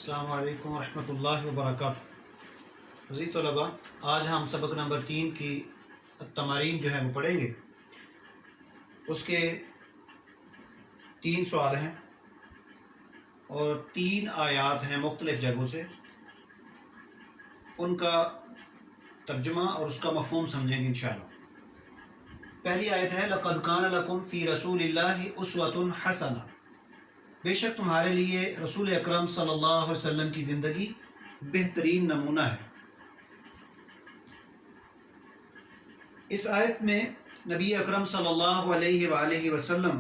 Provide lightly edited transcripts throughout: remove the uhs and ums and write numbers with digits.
السلام علیکم ورحمۃ اللہ وبرکاتہ۔ عزیز طلباء، آج ہم سبق نمبر 3 کی تمارین جو ہے وہ پڑھیں گے۔ اس کے 3 سوال ہیں اور 3 آیات ہیں مختلف جگہوں سے، ان کا ترجمہ اور اس کا مفہوم سمجھیں گے انشاءاللہ۔ پہلی آیت ہے لَقَدْ كَانَ لَكُمْ فِي رَسُولِ اللَّهِ أُسْوَةٌ حَسَنَةٌ، بے شک تمہارے لیے رسول اکرم صلی اللہ علیہ وسلم کی زندگی بہترین نمونہ ہے۔ اس آیت میں نبی اکرم صلی اللہ علیہ وآلہ وسلم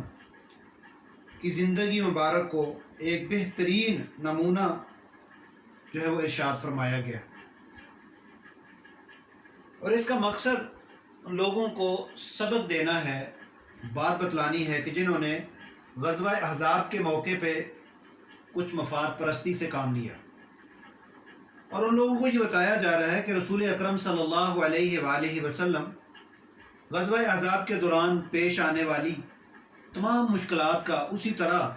کی زندگی مبارک کو ایک بہترین نمونہ جو ہے وہ ارشاد فرمایا گیا، اور اس کا مقصد لوگوں کو سبق دینا ہے، بات بتلانی ہے کہ جنہوں نے غزوہ احزاب کے موقع پہ کچھ مفاد پرستی سے کام لیا، اور ان لوگوں کو یہ بتایا جا رہا ہے کہ رسول اکرم صلی اللہ علیہ وآلہ وسلم غزوہ احزاب کے دوران پیش آنے والی تمام مشکلات کا اسی طرح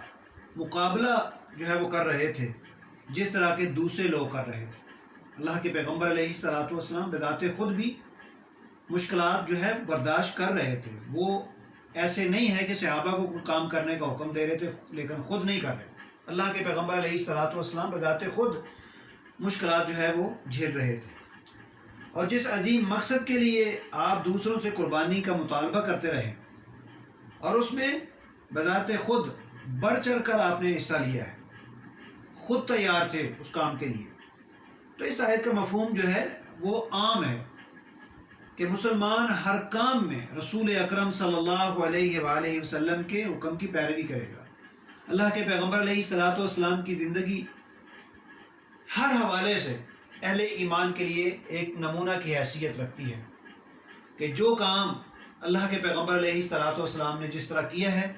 مقابلہ جو ہے وہ کر رہے تھے جس طرح کے دوسرے لوگ کر رہے تھے۔ اللہ کے پیغمبر علیہ الصلوۃ والسلام بذات خود بھی مشکلات جو ہے برداشت کر رہے تھے۔ وہ ایسے نہیں ہے کہ صحابہ کو کوئی کام کرنے کا حکم دے رہے تھے لیکن خود نہیں کر رہے۔ اللہ کے پیغمبر علیہ الصلوۃ والسلام بذات خود مشکلات جو ہے وہ جھیل رہے تھے، اور جس عظیم مقصد کے لیے آپ دوسروں سے قربانی کا مطالبہ کرتے رہے اور اس میں بذات خود بڑھ چڑھ کر آپ نے حصہ لیا ہے، خود تیار تھے اس کام کے لیے، تو اس آیت کا مفہوم جو ہے وہ عام ہے کہ مسلمان ہر کام میں رسول اکرم صلی اللہ علیہ وآلہ وسلم کے حکم کی پیروی کرے گا۔ اللہ کے پیغمبر علیہ الصلوۃ والسلام کی زندگی ہر حوالے سے اہل ایمان کے لیے ایک نمونہ کی حیثیت رکھتی ہے کہ جو کام اللہ کے پیغمبر علیہ الصلوۃ والسلام نے جس طرح کیا ہے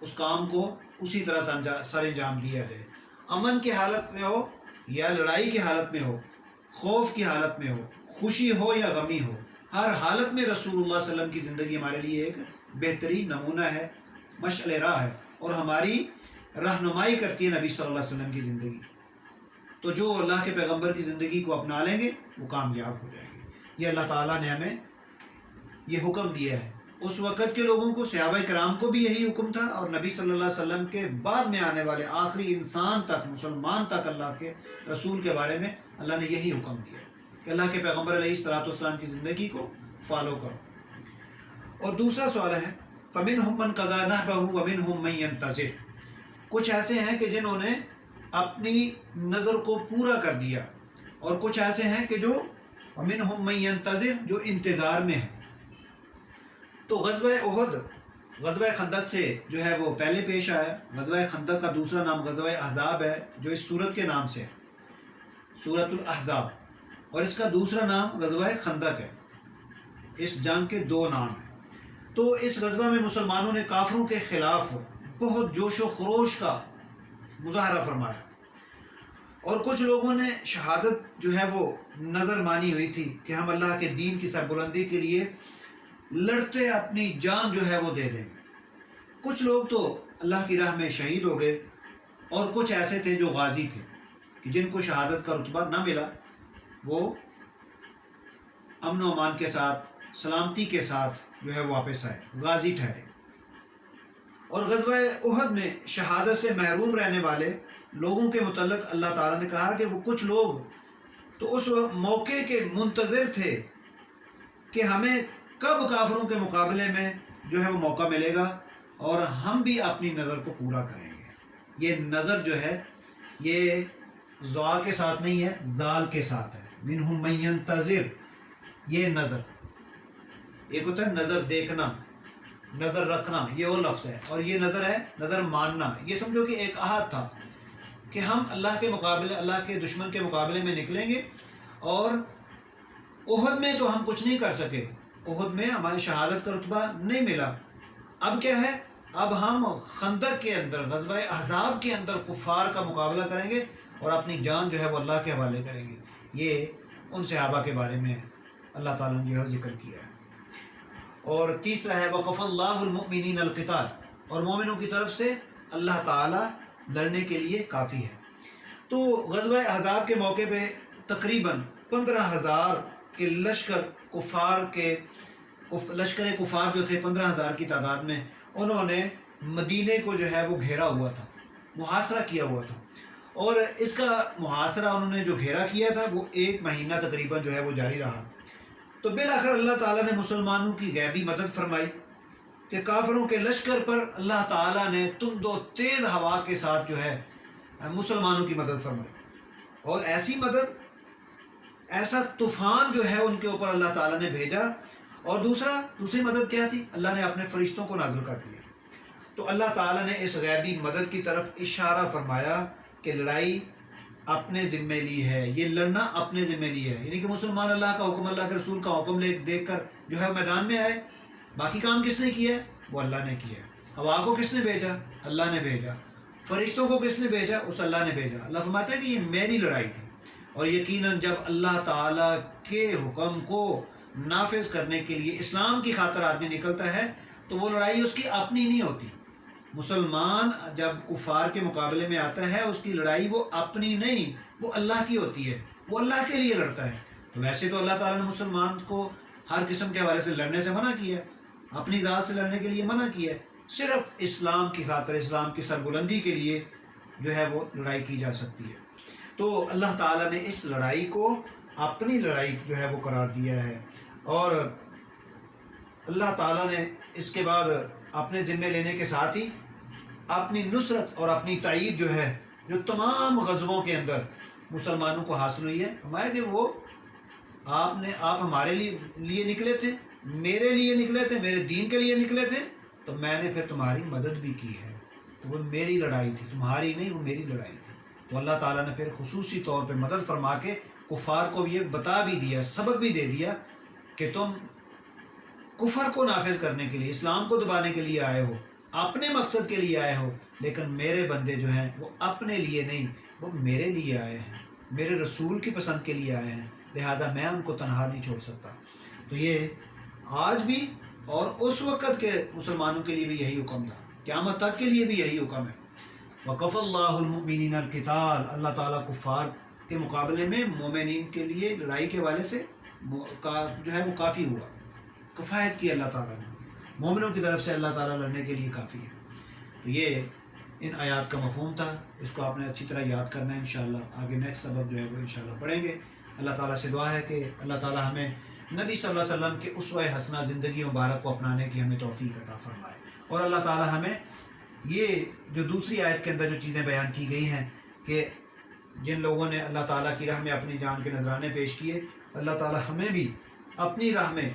اس کام کو اسی طرح سر انجام دیا جائے، امن کی حالت میں ہو یا لڑائی کی حالت میں ہو، خوف کی حالت میں ہو، خوشی ہو یا غمی ہو، ہر حالت میں رسول اللہ صلی اللہ علیہ وسلم کی زندگی ہمارے لیے ایک بہترین نمونہ ہے، مشعل راہ ہے، اور ہماری رہنمائی کرتی ہے نبی صلی اللہ علیہ وسلم کی زندگی۔ تو جو اللہ کے پیغمبر کی زندگی کو اپنا لیں گے وہ کامیاب ہو جائیں گے۔ یہ اللہ تعالیٰ نے ہمیں یہ حکم دیا ہے۔ اس وقت کے لوگوں کو، صحابہ کرام کو بھی یہی حکم تھا، اور نبی صلی اللہ علیہ وسلم کے بعد میں آنے والے آخری انسان تک، مسلمان تک اللہ کے رسول کے بارے میں اللہ نے یہی حکم دیا کہ اللہ کے پیغمبر علیہ الصلوۃ والسلام کی زندگی کو فالو کرو۔ اور دوسرا سوال ہے فَمِنْهُمْ مَنْ قَضَىٰ نَحْبَهُ وَمِنْهُمْ مَنْ يَنْتَظِرُ، کچھ ایسے ہیں کہ جنہوں نے اپنی نظر کو پورا کر دیا، اور کچھ ایسے ہیں کہ جو وَمِنْهُمْ مَنْ يَنْتَظِرُ، جو انتظار میں ہیں۔ تو غزوہ احد غزوہ خندق سے جو ہے وہ پہلے پیش آیا۔ غزوہ خندق کا دوسرا نام غزوہ احزاب ہے جو اس سورت کے نام سے ہے، سورۃ الاحزاب، اور اس کا دوسرا نام غزوہ خندق ہے۔ اس جنگ کے 2 نام ہیں۔ تو اس غزوہ میں مسلمانوں نے کافروں کے خلاف بہت جوش و خروش کا مظاہرہ فرمایا، اور کچھ لوگوں نے شہادت جو ہے وہ نظر مانی ہوئی تھی کہ ہم اللہ کے دین کی سربلندی کے لیے لڑتے اپنی جان جو ہے وہ دے دیں گے۔ کچھ لوگ تو اللہ کی راہ میں شہید ہو گئے، اور کچھ ایسے تھے جو غازی تھے کہ جن کو شہادت کا رتبہ نہ ملا، وہ امن و امان کے ساتھ، سلامتی کے ساتھ جو ہے واپس آئے، غازی ٹھہرے۔ اور غزوہ احد میں شہادت سے محروم رہنے والے لوگوں کے متعلق اللہ تعالیٰ نے کہا کہ وہ کچھ لوگ تو اس موقع کے منتظر تھے کہ ہمیں کب کافروں کے مقابلے میں جو ہے وہ موقع ملے گا اور ہم بھی اپنی نظر کو پورا کریں گے۔ یہ نظر جو ہے یہ ضاء کے ساتھ نہیں ہے، ذال کے ساتھ ہے، منہم من ینتظر۔ یہ نظر ایک ہوتا ہے نظر دیکھنا، نظر رکھنا، یہ وہ لفظ ہے، اور یہ نظر ہے نظر ماننا۔ یہ سمجھو کہ ایک عہد تھا کہ ہم اللہ کے مقابلے، اللہ کے دشمن کے مقابلے میں نکلیں گے، اور احد میں تو ہم کچھ نہیں کر سکے، احد میں ہماری شہادت کا رتبہ نہیں ملا۔ اب کیا ہے، اب ہم خندق کے اندر، غزوہ احزاب کے اندر کفار کا مقابلہ کریں گے اور اپنی جان جو ہے وہ اللہ کے حوالے کریں گے۔ یہ ان صحابہ کے بارے میں اللہ تعالیٰ نے یہ ذکر کیا ہے۔ اور تیسرا ہے وَقَفَ اللَّهُ الْمُؤْمِنِينَ الْقِتَالَ، اور مومنوں کی طرف سے اللہ تعالیٰ لڑنے کے لیے کافی ہے۔ تو غزوہ احزاب کے موقع پہ تقریباً 15,000 کے لشکر کفار جو تھے 15,000 کی تعداد میں، انہوں نے مدینے کو جو ہے وہ گھیرا ہوا تھا، محاصرہ کیا ہوا تھا، اور اس کا محاصرہ انہوں نے جو گھیرا کیا تھا وہ 1 مہینہ تقریباً جو ہے وہ جاری رہا۔ تو بالآخر اللہ تعالیٰ نے مسلمانوں کی غیبی مدد فرمائی کہ کافروں کے لشکر پر اللہ تعالیٰ نے تند و تیز ہوا کے ساتھ جو ہے مسلمانوں کی مدد فرمائی، اور ایسی مدد، ایسا طوفان جو ہے ان کے اوپر اللہ تعالیٰ نے بھیجا۔ اور دوسری مدد کیا تھی؟ اللہ نے اپنے فرشتوں کو نازل کر دیا۔ تو اللہ تعالیٰ نے اس غیبی مدد کی طرف اشارہ فرمایا کہ لڑائی اپنے ذمے لی ہے، یہ لڑنا اپنے ذمے لی ہے، یعنی کہ مسلمان اللہ کا حکم، اللہ کے رسول کا حکم دیکھ کر جو ہے میدان میں آئے۔ باقی کام کس نے کیا ہے؟ وہ اللہ نے کیا ہے۔ ہوا کو کس نے بھیجا؟ اللہ نے بھیجا۔ فرشتوں کو کس نے بھیجا؟ اس اللہ نے بھیجا۔ اللہ فرماتا ہے کہ یہ میری لڑائی تھی، اور یقیناً جب اللہ تعالیٰ کے حکم کو نافذ کرنے کے لیے اسلام کی خاطر آدمی نکلتا ہے تو وہ لڑائی اس کی اپنی نہیں ہوتی۔ مسلمان جب کفار کے مقابلے میں آتا ہے، اس کی لڑائی وہ اپنی نہیں، وہ اللہ کی ہوتی ہے، وہ اللہ کے لیے لڑتا ہے۔ تو ویسے تو اللہ تعالیٰ نے مسلمان کو ہر قسم کے حوالے سے لڑنے سے منع کیا ہے، اپنی ذات سے لڑنے کے لیے منع کیا ہے، صرف اسلام کی خاطر، اسلام کی سربلندی کے لیے جو ہے وہ لڑائی کی جا سکتی ہے۔ تو اللہ تعالیٰ نے اس لڑائی کو اپنی لڑائی جو ہے وہ قرار دیا ہے، اور اللہ تعالیٰ نے اس کے بعد اپنے ذمے لینے کے ساتھ ہی اپنی نصرت اور اپنی تائید جو ہے، جو تمام غزووں کے اندر مسلمانوں کو حاصل ہوئی ہے، فرمایا کہ وہ آپ ہمارے لیے نکلے تھے، میرے لیے نکلے تھے، میرے دین کے لیے نکلے تھے، تو میں نے پھر تمہاری مدد بھی کی ہے۔ تو وہ میری لڑائی تھی، تمہاری نہیں، وہ میری لڑائی تھی۔ تو اللہ تعالیٰ نے پھر خصوصی طور پہ مدد فرما کے کفار کو یہ بتا بھی دیا، سبق بھی دے دیا کہ تم کفر کو نافذ کرنے کے لیے، اسلام کو دبانے کے لیے آئے ہو، اپنے مقصد کے لیے آئے ہو، لیکن میرے بندے جو ہیں وہ اپنے لیے نہیں، وہ میرے لیے آئے ہیں، میرے رسول کی پسند کے لیے آئے ہیں، لہذا میں ان کو تنہا نہیں چھوڑ سکتا۔ تو یہ آج بھی اور اس وقت کے مسلمانوں کے لیے بھی یہی حکم تھا، قیامت تک کے لیے بھی یہی حکم ہے۔ وَكَفَى اللَّهُ الْمُؤْمِنِينَ الْقِتَالَ، اللہ تعالیٰ کفار کے مقابلے میں مومنین کے لیے لڑائی کے حوالے سے جو ہے وہ کافی ہوا، کفایت کی اللہ تعالیٰ نے، مومنوں کی طرف سے اللہ تعالیٰ لڑنے کے لیے کافی ہے۔ تو یہ ان آیات کا مفہوم تھا، اس کو آپ نے اچھی طرح یاد کرنا ہے انشاءاللہ۔ آگے نیکسٹ سبق جو ہے وہ انشاءاللہ پڑھیں گے۔ اللہ تعالیٰ سے دعا ہے کہ اللہ تعالیٰ ہمیں نبی صلی اللہ علیہ وسلم کے اسوہ حسنہ زندگی مبارک کو اپنانے کی ہمیں توفیق عطا فرمائے، اور اللہ تعالیٰ ہمیں یہ جو دوسری آیت کے اندر جو چیزیں بیان کی گئی ہیں کہ جن لوگوں نے اللہ تعالیٰ کی راہ میں اپنی جان کے نذرانے پیش کیے، اللہ تعالیٰ ہمیں بھی اپنی راہ میں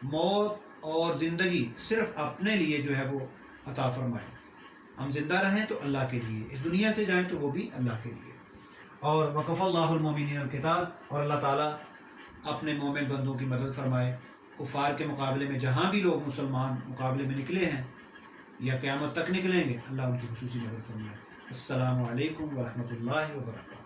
موت اور زندگی صرف اپنے لیے جو ہے وہ عطا فرمائے۔ ہم زندہ رہیں تو اللہ کے لیے، اس دنیا سے جائیں تو وہ بھی اللہ کے لیے۔ اور وَكَفَى اللَّهُ الْمُؤْمِنِينَ الْقِتَالَ، اور اللہ تعالیٰ اپنے مومن بندوں کی مدد فرمائے۔ کفار کے مقابلے میں جہاں بھی لوگ مسلمان مقابلے میں نکلے ہیں یا قیامت تک نکلیں گے، اللہ ان کی خصوصی مدد فرمائے۔ السلام علیکم ورحمۃ اللہ وبرکاتہ۔